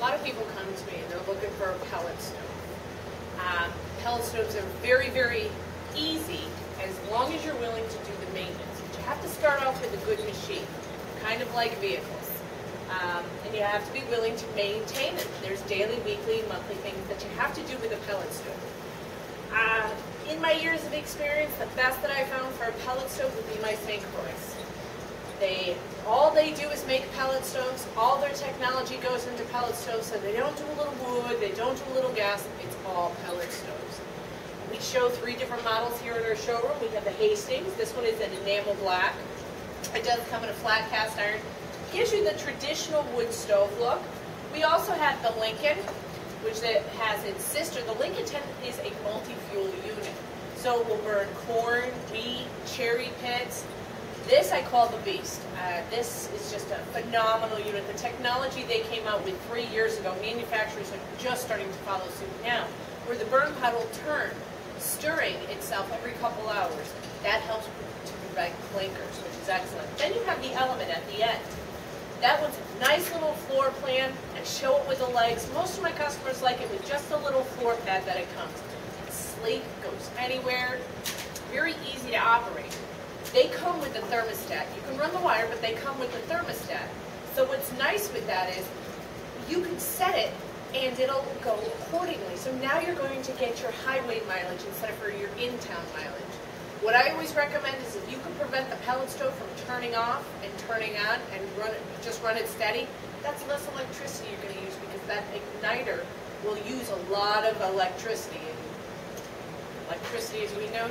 lot of people come to me and they're looking for a pellet stove. Pellet stoves are very, very easy as long as you're willing to do the maintenance. But you have to start off with a good machine, kind of like vehicles. And you have to be willing to maintain it. There's daily, weekly, monthly things that you have to do with a pellet stove. In my years of experience, the best that I found for a pellet stove would be my St. Croix. All they do is make pellet stoves. All their technology goes into pellet stoves, so they don't do a little wood, they don't do a little gas, it's all pellet stoves. We show 3 different models here in our showroom. We have the Hastings. This one is an enamel black. It does come in a flat cast iron. Gives you the traditional wood stove look. We also have the Lincoln, which has its sister. The Lincoln 10 is a multi-fuel unit. So it will burn corn, wheat, cherry pits. This I call the beast. This is just a phenomenal unit. The technology they came out with 3 years ago, manufacturers are just starting to follow suit now, where the burn pot will turn, stirring itself every couple hours. That helps to prevent clinkers, which is excellent. Then you have the element at the end. That one's a nice little floor plan. I show it with the legs. Most of my customers like it with just a little floor pad that it comes. It's sleek, goes anywhere, very easy to operate. They come with the thermostat. You can run the wire, but they come with the thermostat. So what's nice with that is you can set it and it'll go accordingly. So now you're going to get your highway mileage instead of for your in-town mileage. What I always recommend is if you can prevent the pellet stove from turning off and turning on and just run it steady, that's less electricity you're going to use because that igniter will use a lot of electricity. And electricity, as we know,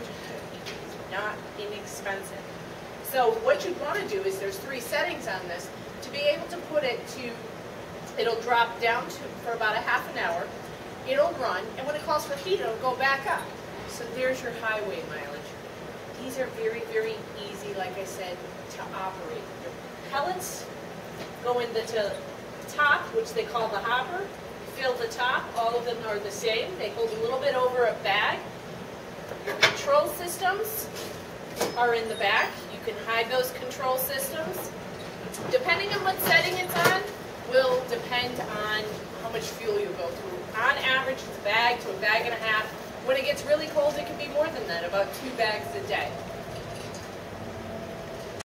not inexpensive. So what you'd want to do is there's 3 settings on this to be able to put it to, it'll drop down for about a half an hour, it'll run, and when it calls for heat, it'll go back up. So there's your highway mileage. These are very, very easy, like I said, to operate. Your pellets go in the top, which they call the hopper. You fill the top, all of them are the same. They hold a little bit over a bag. Your control systems are in the back. You can hide those control systems. Depending on what setting it's on, will depend on how much fuel you go through. On average, it's a bag to a bag and a half. When it gets really cold, it can be more than that, about 2 bags a day.